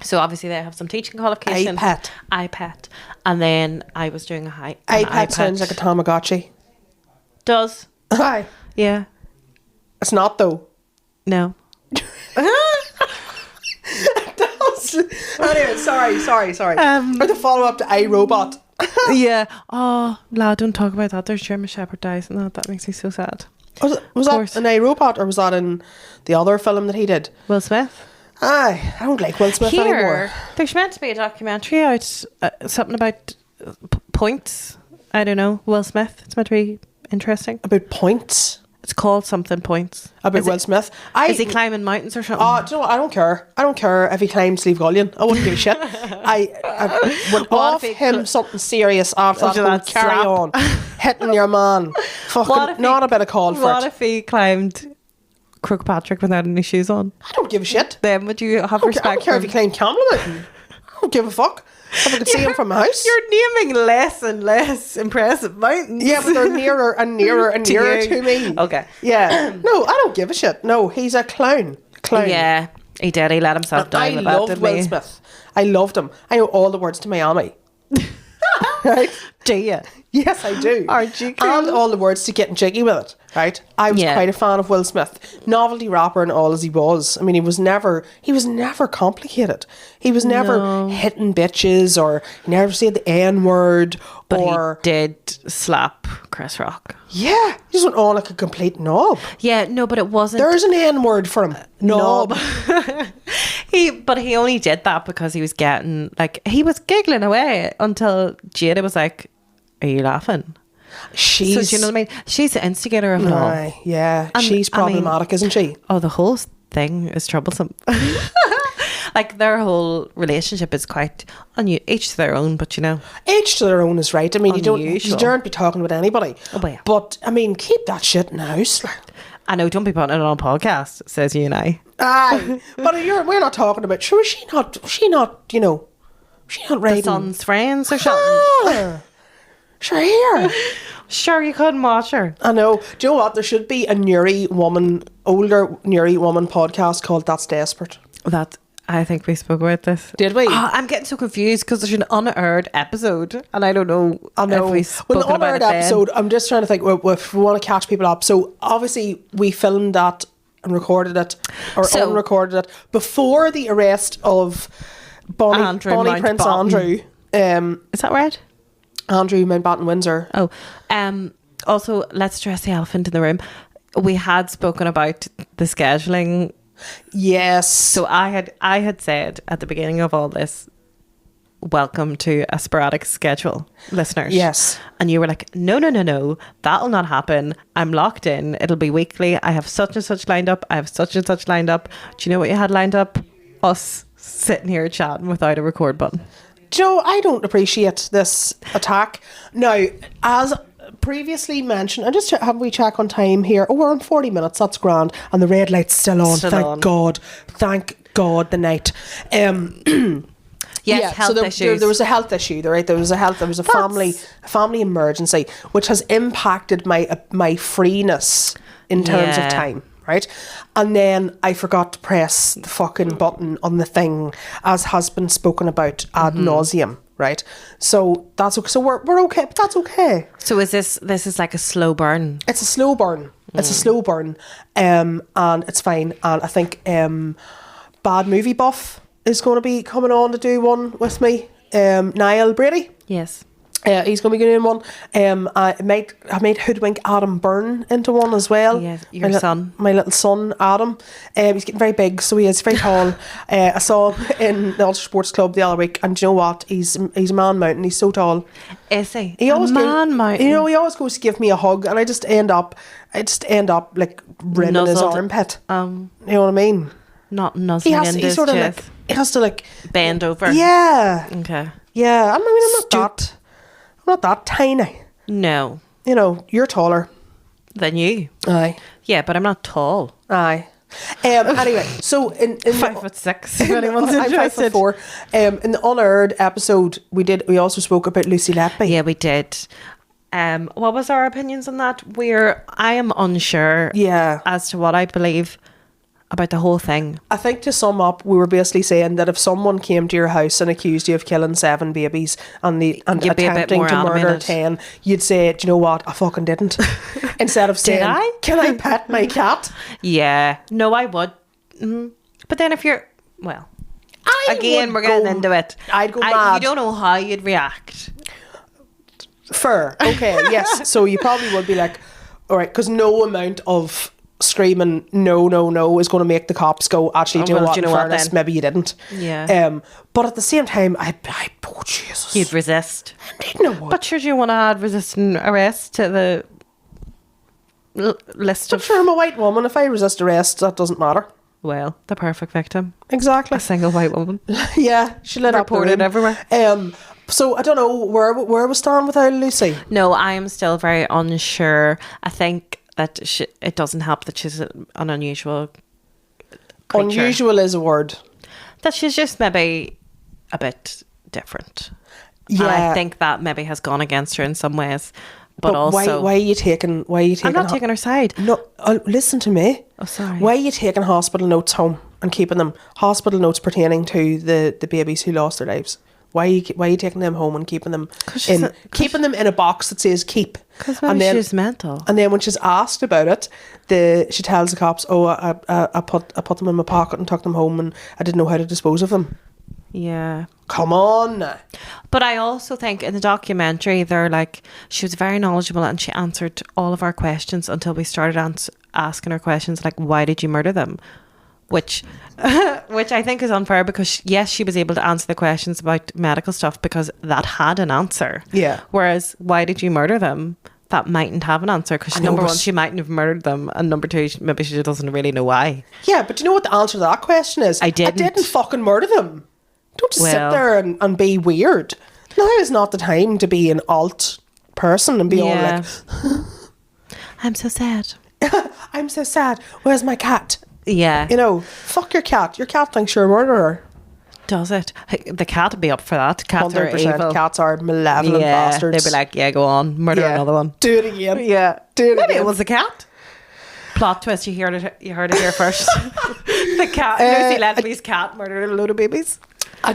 So obviously they have some teaching qualification. IPET. And then I was doing IPET sounds like a Tamagotchi. Does. Hi. Yeah. It's not though. No. It does. Anyway, sorry. Or the follow-up to iRobot. Yeah. Oh, lad, don't talk about that. There's German Shepherd dies and that makes me so sad. Was that an iRobot, or was that in the other film that he did? Will Smith. I don't like Will Smith anymore. There's meant to be a documentary out, something about points. I don't know. Will Smith. It's meant to be interesting. About points? It's called something points. About Will Smith? Is he climbing mountains or something? Do you know what? I don't care. I don't care if he climbs Slieve Gullion. I wouldn't give a shit. I would offer him something serious after that. Carry on. Hitting your man. Fucking not a bit of call for it. What if he climbed Crook Patrick without any shoes on? I don't give a shit. Then would you have respect? I don't care if he climbed Campbell Mountain. I don't give a fuck. If I could see him from my house. You're naming less and less impressive mountains. Yeah, but they're nearer and nearer and nearer to me. Okay. Yeah. No, I don't give a shit. No, he's a clown. Yeah, he did. He let himself down. I loved Will Smith. I loved him. I know all the words to Miami. Right? Do you? Yes, I do. Aren't you cool? And all the words to Getting Jiggy with It. Right? I was quite a fan of Will Smith. Novelty rapper and all as he was. I mean, he was never complicated. He was never hitting bitches, or he never said the N-word. But he did slap Chris Rock. Yeah. He just went on like a complete knob. Yeah, no, but it wasn't. There's an N-word for him. Knob. But he only did that because he was getting, like, he was giggling away until Jada was like, are you laughing? So, do you know what I mean? She's the instigator of it all. Yeah, and, she's problematic, isn't she? Oh, the whole thing is troublesome. Like, their whole relationship is quite each to their own, but each to their own is right. I mean, you don't be talking with anybody. Oh, yeah. But I mean, keep that shit in the house. I know, don't be putting it on a podcast, says you and I. Aye, but we're not talking about. Sure, she not ready. The son's friends or something. Sure, here. Sure, you couldn't watch her. I know. Do you know what? There should be a older Newry woman podcast called That's Desperate. I think we spoke about this. Did we? Oh, I'm getting so confused because there's an unaired episode and I don't know. If we spoke about it. Well, the unaired episode, I'm just trying to think if we want to catch people up. So obviously we filmed that and recorded it unrecorded it before the arrest of Bonnie Prince Andrew. Is that right? Andrew Mountbatten Windsor. Oh, also let's address the elephant in the room. We had spoken about the scheduling. Yes. So I had said at the beginning of all this, welcome to a sporadic schedule, listeners. Yes. And you were like, no, that'll not happen. I'm locked in. It'll be weekly. I have such and such lined up. I have such and such lined up. Do you know what you had lined up? Us sitting here chatting without a record button. Joe, I don't appreciate this attack. Now, as previously mentioned, and just have we check on time here. Oh, we're on 40 minutes. That's grand. And the red light's still on. Thank God the night. Yes, health issues. There was a health issue, right? There was a family emergency, which has impacted my freeness in terms of time. Right, and then I forgot to press the fucking button on the thing, as has been spoken about ad nauseum. Right, so that's okay. So we're okay, but that's okay. So is this is like a slow burn? It's a slow burn. It's a slow burn, and it's fine. And I think Bad Movie Buff is going to be coming on to do one with me. Niall Brady. Yes. He's going to be doing one. I made hoodwink Adam Byrne into one as well. Yes, your son. My little son, Adam. He's getting very big, so he is very tall. I saw him in the Ulster Sports Club the other week, and do you know what? He's a man mountain. He's so tall. Is he? He always mountain. He always goes to give me a hug, and I just end up like rimming his armpit. You know what I mean? Not nuzzling into his chest. Like, he has to like bend over. Yeah. Okay. Yeah. I'm not that tiny. No. You know, you're taller than you. Aye. Yeah, but I'm not tall. Aye. Anyway, so in 5'6", if anyone's interested. I'm 5'4". In the unaired episode, we also spoke about Lucy Letby. Yeah, we did. What was our opinions on that? I am unsure. Yeah. As to what I believe about the whole thing. I think to sum up, we were basically saying that if someone came to your house and accused you of killing 7 babies and attempting to murder 10, you'd say, do you know what? I fucking didn't. Instead of saying, can I pet my cat? Yeah. No, I would. Mm-hmm. But then if you're, well, we're getting into it. I'd go mad. You don't know how you'd react. Fair. Okay, yes. So you probably would be like, all right, because no amount of screaming no is going to make the cops go, actually, do you know what, in fairness, maybe you didn't. Yeah. But at the same time, oh Jesus, you'd resist. Indeed, no one. But sure, do you want to add resisting arrest to the list of... Sure, I'm a white woman. If I resist arrest, that doesn't matter. Well, the perfect victim. Exactly. A single white woman. Yeah, she lit up reported everywhere. So I don't know where we stand with Lucy. No, I am still very unsure. I think that it doesn't help that she's an unusual creature. Unusual is a word. That she's just maybe a bit different. Yeah. And I think that maybe has gone against her in some ways. But also... Why are you taking... I'm not taking her side. No, listen to me. Oh, sorry. Why are you taking hospital notes home and keeping them? Hospital notes pertaining to the babies who lost their lives. Why are you taking them home and keeping them in a box that says keep? Because maybe she's mental. And then when she's asked about it, she tells the cops, I put them in my pocket and took them home and I didn't know how to dispose of them. Yeah. Come on. But I also think in the documentary, they're like, she was very knowledgeable and she answered all of our questions until we started asking her questions like, why did you murder them? Which I think is unfair because, yes, she was able to answer the questions about medical stuff because that had an answer. Yeah. Whereas, why did you murder them? that mightn't have an answer, because number one, she mightn't have murdered them, and number two, maybe she doesn't really know why. Yeah, but do you know what the answer to that question is? I didn't fucking murder them. Don't just sit there and be weird. Now is not the time to be an alt person and be all like, I'm so sad. I'm so sad. Where's my cat? Yeah. You know, fuck your cat. Your cat thinks you're a murderer. Does it? The cat would be up for that. Cats 100%. Are evil. Cats are malevolent bastards. They'd be like, yeah, go on, murder another one. Do it again. Yeah, do it Maybe again. It was a cat. Plot twist. You heard it here first. The cat, Lucy Letby's cat, murdered a load of babies. I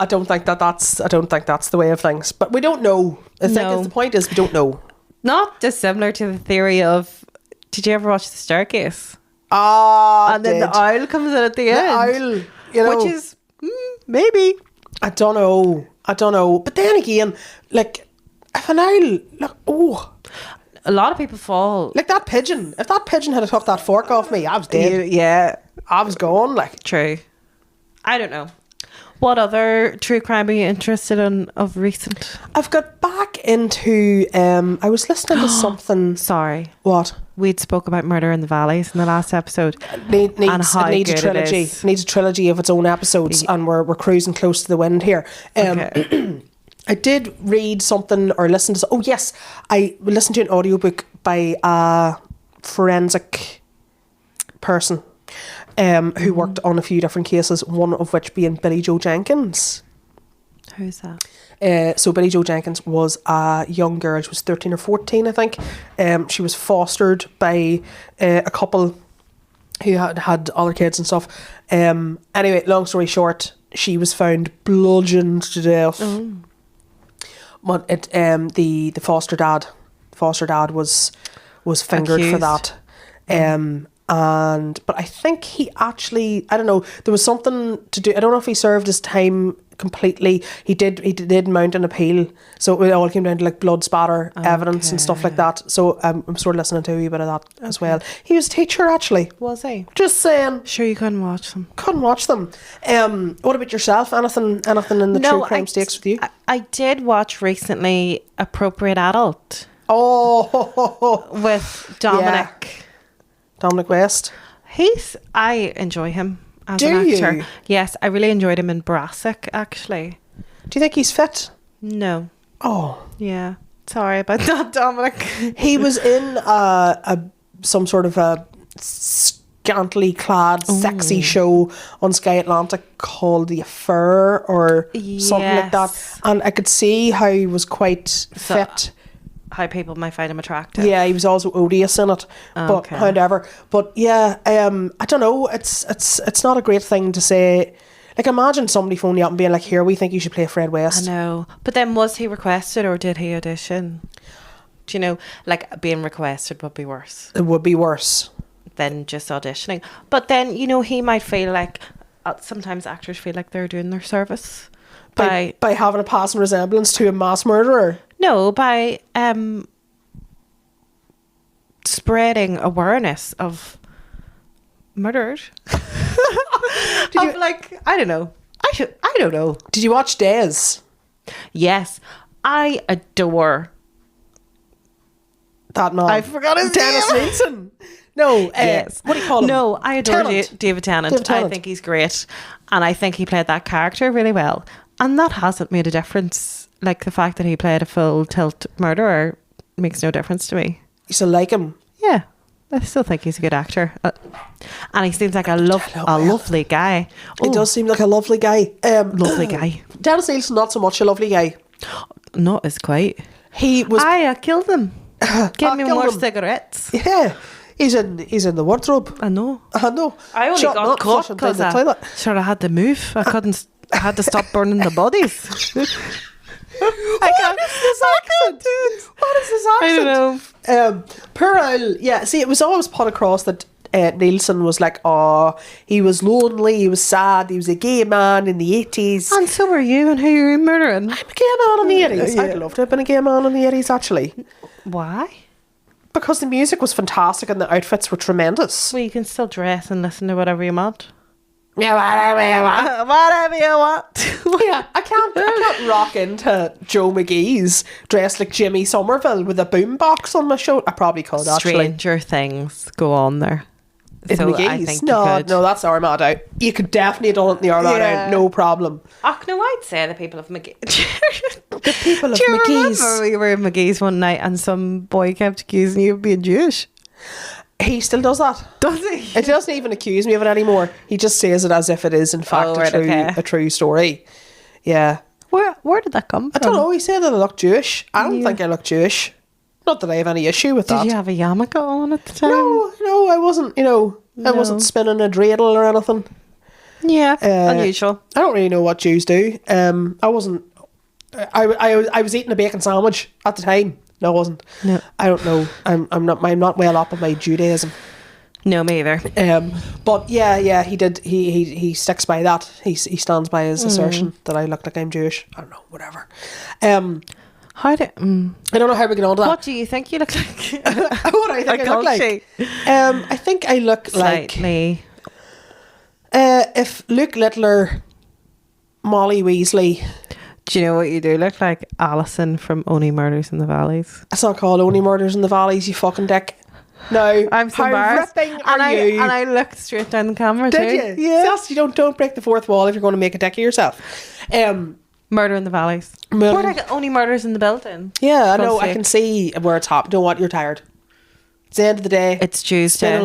don't think that's the way of things. But we don't know. I think the point is we don't know. Not dissimilar to the theory of. Did you ever watch The Staircase? And then the owl comes in at the end. Owl, you know, which is maybe. I don't know. But then again, like, if an owl, a lot of people fall. Like that pigeon. If that pigeon had took that fork off me, I was dead. Yeah. I was gone. Like, true. I don't know. What other true crime are you interested in of recent? I've got back into. I was listening to something. Sorry. What? We'd spoke about Murder in the Valleys in the last episode. Needs a trilogy. Needs a trilogy of its own episodes, and we're cruising close to the wind here. Okay. I did read something or listen to. Oh yes, I listened to an audiobook by a forensic person. Who worked on a few different cases, one of which being Billie Joe Jenkins. Who's that? So Billie Joe Jenkins was a young girl. She was 13 or 14, I think. She was fostered by a couple who had other kids and stuff. Anyway, long story short, she was found bludgeoned to death. Oh. But the foster dad was fingered accused for that. But I think he actually, I don't know, there was something to do. I don't know if he served his time completely. He did mount an appeal, so it all came down to like blood spatter evidence and stuff like that. So I'm sort of listening to a wee bit of that as well. He was a teacher, actually. Was he? Just saying. Sure, you couldn't watch them. Couldn't watch them. What about yourself? Anything in the true crime stakes with you? I did watch recently Appropriate Adult. Oh, with Dominic. Yeah. Dominic West. I enjoy him as an actor. You? Yes, I really enjoyed him in Brassic, actually. Do you think he's fit? No. Oh. Yeah. Sorry about that, Dominic. He was in some sort of a scantily clad, sexy show on Sky Atlantic called The Affair or something like that. And I could see how he was quite fit. How people might find him attractive. Yeah, he was also odious in it. But however, yeah, I don't know. It's not a great thing to say. Like, imagine somebody phoning you up and being like, "Here, we think you should play Fred West." I know, but then was he requested or did he audition? Do you know, like being requested would be worse. It would be worse than just auditioning. But then he might feel like sometimes actors feel like they're doing their service by having a passing resemblance to a mass murderer. No, by spreading awareness of murderers. I don't know. I don't know. Did you watch Days? Yes. I adore that man. I forgot his Dennis name. Nilsson. No, yes. What do you call him? No, I adore David Tennant. I think he's great. And I think he played that character really well. And that hasn't made a difference. Like, the fact that he played a full tilt murderer makes no difference to me. You still like him? Yeah. I still think he's a good actor. And he seems like a lovely guy. He does seem like a lovely guy. Lovely guy. Dennis Nilsson, not so much a lovely guy. Not as quite. He was... I killed him. Give me more cigarettes. Yeah. He's in the wardrobe. I know. I know. I only got caught because I had to move. I had to stop burning the bodies. What is this accent? I don't know. Poor owl. Yeah, see, it was always put across that Nilsson was like, he was lonely, he was sad, he was a gay man in the 80s. And so were you, and who you were murdering? I'm a gay man in the 80s. Yeah. I'd love to have been a gay man in the 80s, actually. Why? Because the music was fantastic and the outfits were tremendous. Well, you can still dress and listen to whatever you want. Yeah, whatever you want. Whatever you want. Yeah, I can't rock into Joe McGee's dressed like Jimmy Somerville with a boombox on my shoulder. I probably could, actually. Stranger things go on there. In So McGee's? I think No, you could. no, that's Armada out. You could definitely have done it in the Armada out, no problem. Oh, no, I'd say the people of McGee. The people of Do you McGee's. remember we were in McGee's one night and some boy kept accusing you of being Jewish? He still does that. Does he? It doesn't even accuse me of it anymore. He just says it as if it is in fact right, okay. a true story. Yeah. Where did that come from? I don't know. He said that I look Jewish. I don't think I look Jewish. Not that I have any issue with that. Did you have a yarmulke on at the time? No, I wasn't. I wasn't spinning a dreidel or anything. Yeah, unusual. I don't really know what Jews do. I wasn't. I was eating a bacon sandwich at the time. No, I wasn't. No. I don't know. I'm not well up on my Judaism. No, me either. But yeah, he did. He sticks by that. He stands by his assertion that I look like I'm Jewish. I don't know. Whatever. How do? I don't know how we get on to that. What do you think you look like? What I think I look like? I think I look Slightly. like if Luke Littler, Molly Weasley. Do you know what you do look like? Alison from Only Murders in the Valleys. It's not called Only Murders in the Valleys, you fucking dick. No, I'm so how embarrassed. ripping And are you? I looked straight down the camera Did too. you? Yeah. Just, you don't break the fourth wall if you're going to make a dick of yourself. Murder in the Valleys. Murder- Or like Only Murders in the Building. Yeah, I For know. God's I sake. can see where it's happened. You know what? You're tired. It's the end of the day. It's Tuesday.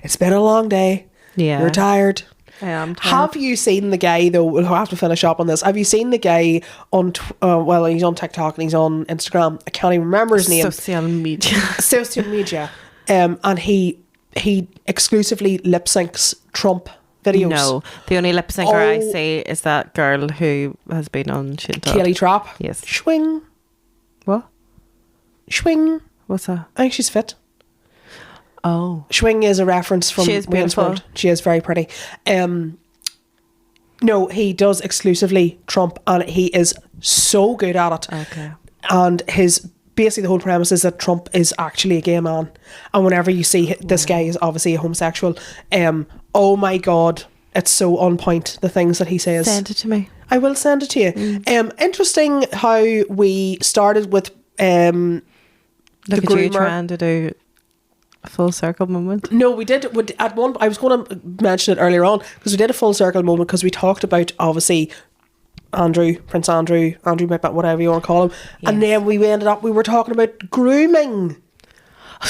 It's been a long day. Yeah. You're tired. I am tired. Have you seen the guy, though? We'll have to finish up on this. Have you seen the guy on, well, he's on TikTok and he's on Instagram. I can't even remember his name. Social media. Social media. And he exclusively lip syncs Trump videos. No, the only lip syncer I Oh. see is that girl who has been on Shit Talk. Kaylee Trapp. Yes. Swing. What? Swing. What's that? I think she's fit. Oh. Swing is a reference from She is Wayne's beautiful. World. She is very pretty. No, he does exclusively Trump, and he is so good at it. Okay. And basically the whole premise is that Trump is actually a gay man, and whenever you see this guy is obviously a homosexual, oh my god, it's so on point, the things that he says. Send it to me. I will send it to you. Interesting how we started with the Look at you groomer. trying to do a full circle moment. No, we did. At one, I was going to mention it earlier on because we did a full circle moment because we talked about obviously Prince Andrew, whatever you want to call him, and then we were talking about grooming,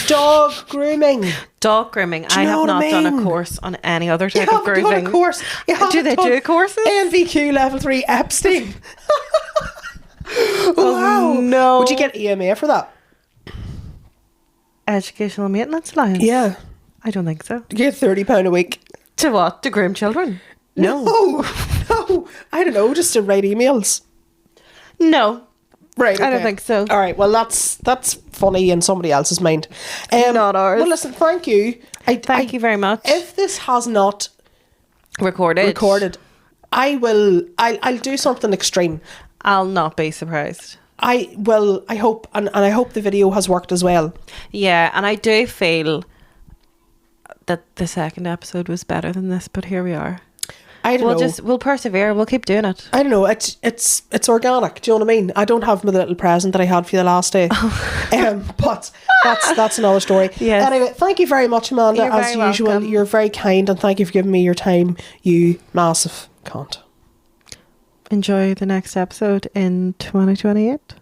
dog grooming. Dog grooming. Do I you know have what not I done a mean? course on any other You type of haven't grooming. done a course. You Do haven't they done do courses? NVQ level 3 Epstein. Wow. no. Would you get EMA for that? Educational Maintenance Alliance? Yeah. I don't think so. You get £30 a week. To what? To groom children? No. I don't know. Just to write emails. No. Right. I don't okay. think so. All right. Well, that's funny in somebody else's mind. Not ours. Well, listen. Thank you. Thank you very much. If this has not recorded, I'll do something extreme. I'll not be surprised. I will. I hope, and I hope the video has worked as well. Yeah, and I do feel that the second episode was better than this, but here we are. I don't know. We'll persevere. We'll keep doing it. I don't know. It's organic. Do you know what I mean? I don't have my little present that I had for you the last day. But that's another story. Yes. Anyway, thank you very much, Amanda. You're as very usual, welcome. You're very kind, and thank you for giving me your time. You massive cunt. Enjoy the next episode in 2028.